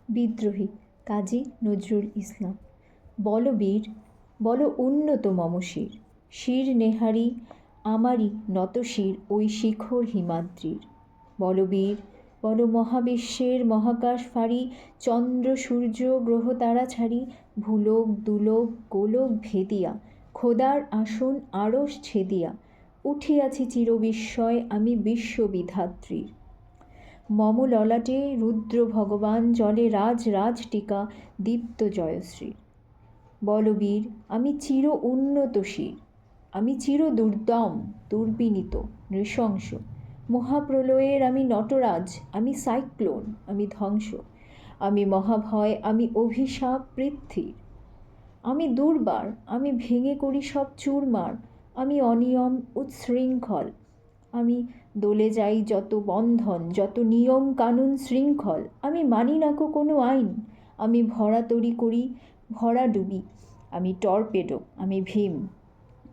বিদ্রোহী কাজী নজরুল ইসলাম। বল বীর, বল উন্নত মম শির, শির নেহারি আমারই নত শির ওই শিখর হিমাদ্রির। বল বীর, বল মহাবিশ্বের মহাকাশ ফাঁড়ি, চন্দ্র সূর্য গ্রহ তারা ছাড়ি, ভুলোক দুলোক গোলক ভেদিয়া, খোদার আসন আড়স ছেদিয়া, উঠিয়াছি চিরবিস্ময় আমি বিশ্ববিধাত্রীর। মম ললাটে রুদ্র ভগবান জলে রাজ রাজ টিকা দীপ্ত জয়শ্রী। বলবীর, আমি চির উন্নত শির, আমি চির দুর্দম দুর্বিনীত নৃশংস, মহাপ্রলয়ের আমি নটরাজ, আমি সাইক্লোন, আমি ধ্বংস, আমি মহাভয়, আমি অভিশাপ পৃথ্বীর। আমি দুর্বার, আমি ভেঙে করি সব চুরমার, আমি অনিয়ম উচ্ছৃঙ্খল, আমি দলে যাই যত বন্ধন, যত নিয়ম কানুন শৃঙ্খল, আমি মানি নাকো কোনো আইন, আমি ভরা তরি করি ভরা ডুবি, আমি টর্পেডো, আমি ভীম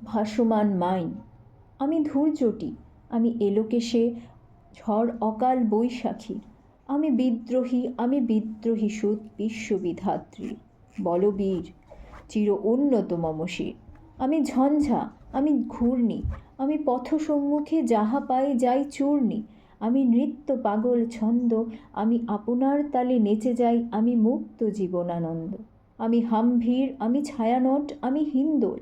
ভাসমান মাইন, আমি ধূর্যটি, আমি এলোকেশে ঝড় অকাল বৈশাখী, আমি বিদ্রোহী সুত বিশ্ববিধাত্রী। বলবীর, চির উন্নত মম শির, আমি ঝঞ্ঝা, আমি ঘূর্ণি, আমি পথ সম্মুখে যাহা পাই যাই চূর্ণি, আমি নৃত্য পাগল ছন্দ, আমি আপনার তালে নেচে যাই, আমি মুক্ত জীবনানন্দ, আমি হামভীর, আমি ছায়ানট, আমি হিন্দোল,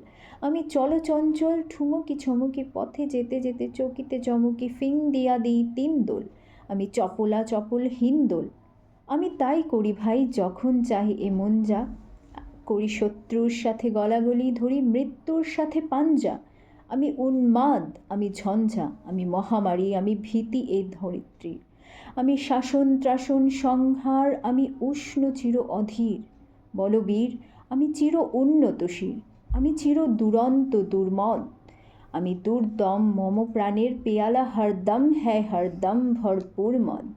আমি চলচঞ্চল ঠুমকি ছমকি পথে যেতে যেতে চকিতে চমকি ফিং দিয়া দিই তিন দোল, আমি চপলা চপল হিন্দোল, আমি তাই করি ভাই যখন চাহি এ মন যা, করি শত্রুর সাথে গলাগলি ধরি মৃত্যুর সাথে পাঞ্জা, আমি উন্মাদ, আমি ঝঞ্ঝা, আমি মহামারী, আমি ভীতি এই ধরিত্রীর, আমি শাসন ত্রাসন সংহার, আমি উষ্ণ চির অধীর। বলবীর, আমি চির উন্নতশীল, আমি চির দুরন্ত দুর্মদ, আমি দুর্দম মম প্রাণের পেয়ালা হরদম হ্যায় হরদম ভরপুর মদ,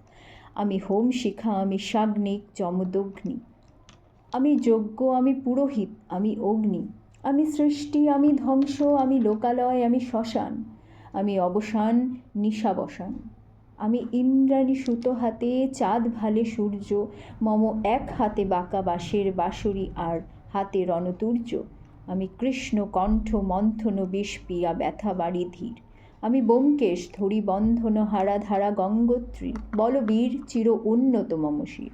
আমি হোম শিখা, আমি সাগ্নিক যমদগ্নি, আমি যজ্ঞ, আমি পুরোহিত, আমি অগ্নি, আমি সৃষ্টি, আমি ধ্বংস, আমি লোকালয়, আমি শ্মশান, আমি অবসান নিশাবসান, আমি ইন্দ্রাণী সুতো হাতে চাঁদ ভালে সূর্য, মম এক হাতে বাঁকা বাঁশের বাঁশরি আর হাতে রণতুর্য, আমি কৃষ্ণ কণ্ঠ মন্থন বিষ পিয়া ব্যথা বাড়ি ধীর, আমি ব্যোমকেশ ধরি বন্ধন হারা ধারা গঙ্গোত্রী। বলবীর, চির উন্নত মম শির,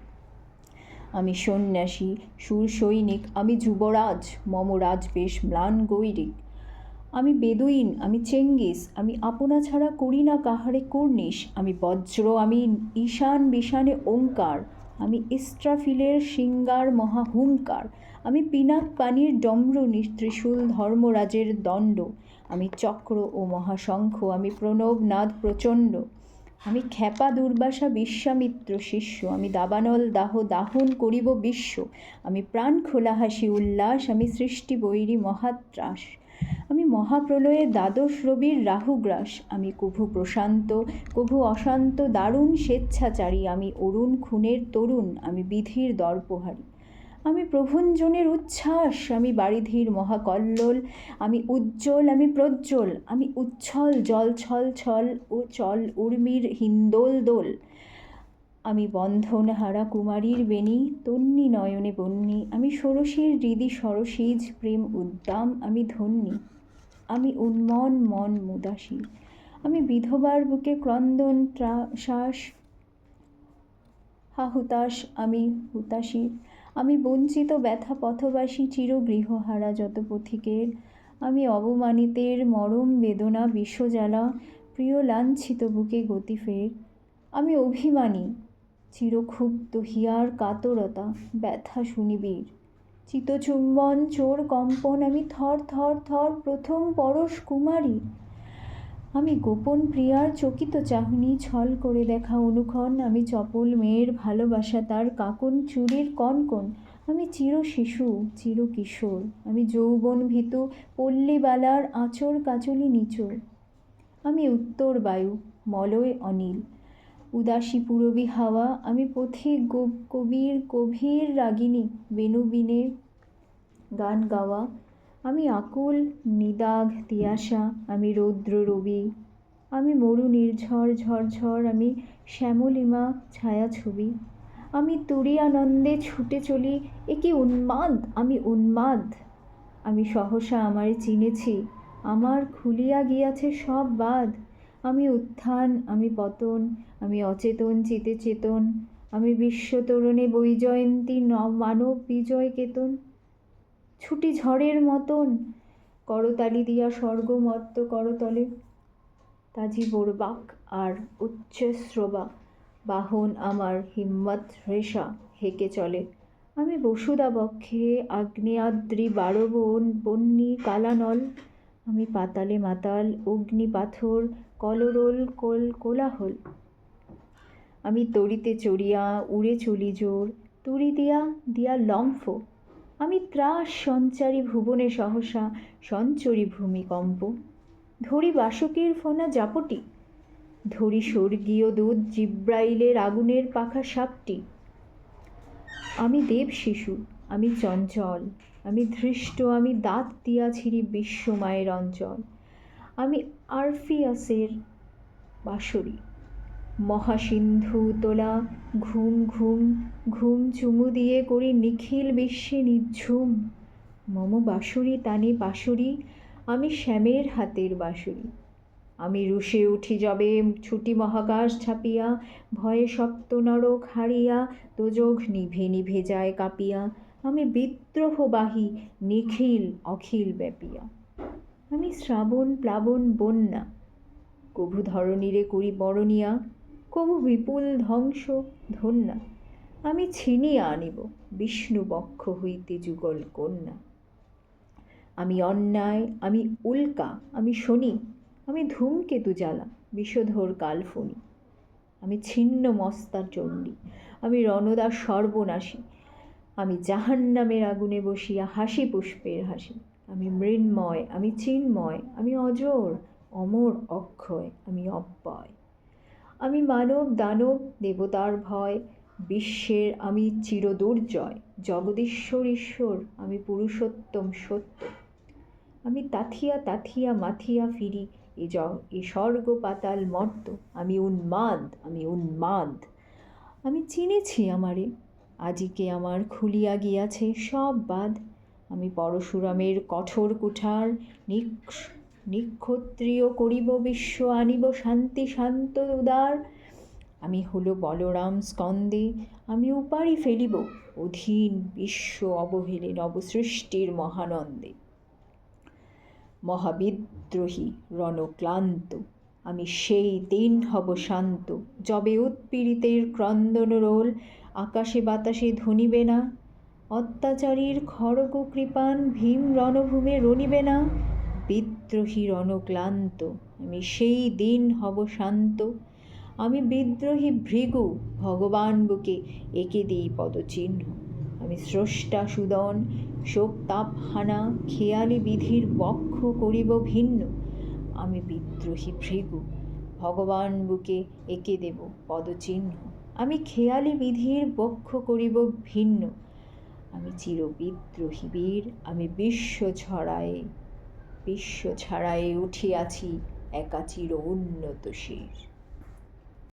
আমি সন্ন্যাসী সুর সৈনিক, আমি যুবরাজ মম রাজবেশ ম্লান গৈরিক, আমি বেদুইন, আমি চেঙ্গিস, আমি আপনা ছাড়া করি না কাহারে কুর্নিশ, আমি বজ্র, আমি ঈশান বিশানে ওঙ্কার, আমি ইস্ট্রাফিলের সিঙ্গার মহা হুঙ্কার, আমি পিনাক পানির ডম্র ত্রিশূল ধর্মরাজের দণ্ড, আমি চক্র ও মহাশঙ্খ, আমি প্রণব নাদ প্রচণ্ড, আমি ক্ষেপা দুর্বাসা বিশ্বামিত্র শিষ্য, আমি দাবানল দাহ দাহন করিব বিশ্ব, আমি প্রাণ খোলা হাসি উল্লাস, আমি সৃষ্টি বৈরী মহাত্রাস, আমি মহাপ্রলয়ে দ্বাদশ রবির রাহুগ্রাস, আমি কভু প্রশান্ত কভু অশান্ত দারুণ স্বেচ্ছাচারী, আমি অরুণ খুনের তরুণ, আমি বিধির দর্পহারী, আমি প্রভঞ্জনের উচ্ছ্বাস, আমি বারিধির মহাকল্লোল, আমি উজ্জ্বল, আমি প্রজ্জ্বল, আমি উচ্ছল জল ছল ছল ও চল উর্মির হিন্দোল দোল, আমি বন্ধনহারা কুমারীর বেণী তন্বী নয়নে বন্যী, আমি ষোড়শীর হৃদি সরসীজ প্রেম উদ্দাম, আমি ধন্যী, আমি উন্মন মন মুদাসী, আমি বিধবার বুকে ক্রন্দন শ্বাস হাহুতাশ, আমি হুতাশীর, আমি বঞ্চিত ব্যথা পথবাসী চির গৃহহারা যত পথিকের, আমি অবমানিতের মরম বেদনা বিশ্বজ্বালা প্রিয় লাঞ্ছিত বুকে গতি ফের, আমি অভিমানী চিরক্ষুব্ধ হিয়ার কাতরতা ব্যথা শুনিবীর, চিতচুম্বন চোর কম্পন, আমি থর থর থর প্রথম পরশ কুমারী, আমি গোপন প্রিয়ার চকিত চাহনি ছল করে দেখা অনুক্ষণ, আমি চপল মেয়ের ভালোবাসা তার কাকন চুরির কনকন, আমি চির শিশু চির কিশোর, আমি যৌবন ভীতু পল্লীবালার আঁচর কাচলি নিচোর, আমি উত্তর বায়ু মলয় অনিল উদাসী পূরবী হাওয়া, আমি পথিক কবির গভীর রাগিনী বেণুবীণে গান গাওয়া, আমি আকুল নিদাঘ তিয়াসা, আমি রৌদ্র রবি, আমি মরু নির্ঝর ঝরঝর, আমি শ্যামলিমা ছায়াছবি, আমি তুরীয়ানন্দে ছুটে চলি, এ কি উন্মাদ, আমি উন্মাদ। আমি সহসা আমারে চিনেছি, আমার খুলিয়া গিয়াছে সব বাঁধ। আমি উত্থান, আমি পতন, আমি অচেতন চিতে চেতন, আমি বিশ্বতরণে বৈজয়ন্তী মানব বিজয় কেতন। ছুটি ঝড়ের মতন, করতালি দিয়া স্বর্গমত্ত করতলে। তাজি বোরবাক আর উচ্চশ্রবা, বাহন আমার হিম্মত রেশা হেঁকে চলে। আমি বসুদা বক্ষে আগ্নেয়াদ্রি বারবন বন্যী কালানল। আমি পাতালে মাতাল অগ্নি পাথর কলরোল কোলাহল। আমি তরিতে চড়িয়া উড়ে চলি জোর, তুড়ি দিয়া দিয়া লম্ফ। আমি ত্রাস সঞ্চারী ভুবনে সহসা সঞ্চরী ভূমিকম্প। ধরি বাসুকীর ফোনা জাপটি, ধরি স্বর্গীয় দূত জিব্রাইলের আগুনের পাখা সাপটি। আমি দেব শিশু, আমি চঞ্চল, আমি ধৃষ্ট, আমি দাঁত দিয়া ছিঁড়ি বিশ্বমায়ের অঞ্চল। আমি আরফিয়াসের বাঁশরি, মহাসিন্ধু তোলা ঘুম ঘুম ঘুম চুমু দিয়ে করি নিখিল বিশ্বে নিঝুম। মম বাঁশরি তানে বাঁশরি, আমি শ্যামের হাতের বাঁশরি। আমি রুষে উঠি যবে ছুটি মহাকাশ ছাপিয়া, ভয়ে সপ্ত নরক হারিয়া দোজখ নিভে নিভে যায় কাঁপিয়া। আমি বিদ্রোহবাহী নিখিল অখিল ব্যাপিয়া। আমি শ্রাবণ প্লাবন বন্যা, কভু ধরণীরে করি বরণিয়া, কভু বিপুল ধ্বংস ধন্যা। আমি ছিনিয়া আনিব বিষ্ণু বক্ষ হইতে যুগল কন্যা। আমি অন্যায়, আমি উল্কা, আমি শনি, আমি ধূমকেতু জ্বালা বিষধর কালফণি। আমি ছিন্ন মস্তা চণ্ডী, আমি রণদা সর্বনাশী। আমি জাহান্নামের আগুনে বসিয়া হাসি পুষ্পের হাসি। আমি মৃন্ময়, আমি চিন্ময়, আমি অজর অমর অক্ষয়, আমি অব্যয়। আমি মানব দানব দেবতার ভয়, বিশ্বের আমি চিরদুর্জয়, জগদীশ্বর ঈশ্বর, আমি পুরুষোত্তম সত্য। আমি তাথিয়া তাথিয়া মাথিয়া ফিরি এ স্বর্গ পাতাল মর্ত। আমি উন্মাদ, আমি উন্মাদ। আমি চিনেছি আমারে, আজিকে আমার খুলিয়া গিয়াছে সব বাঁধ। আমি পরশুরামের কঠোর কুঠার, নিক্ষত্রিয় করিব বিশ্ব, আনিব শান্তি শান্ত উদার। আমি হলো বলরাম স্কন্দে, আমি উপাড়ি ফেলিব অধীন বিশ্ব অবহেলে নবসৃষ্টির মহানন্দে। মহাবিদ্রোহী রণক্লান্ত, আমি সেই দিন হব শান্ত, যবে উৎপীড়িতের ক্রন্দন রোল আকাশে বাতাসে ধ্বনিবে না। অত্যাচারীর খড়গ কৃপাণ ভীম রণভূমে রণিবে না। বিদ্রোহী রণক্লান্ত, আমি সেই দিন হব শান্ত। আমি বিদ্রোহী ভৃগু, ভগবান বুকে এঁকে দিই পদচিহ্ন। আমি স্রষ্টা সুদন, শোক তাপ হানা খেয়ালি বিধির বক্ষ করিব ভিন্ন। আমি বিদ্রোহী ভৃগু, ভগবান বুকে এঁকে দেব পদচিহ্ন। আমি খেয়ালি বিধির বক্ষ করিব ভিন্ন। আমি চিরবিদ্রোহী বীর, আমি বিশ্ব ছাড়ায়ে উঠিয়াছি একা চির উন্নত শির।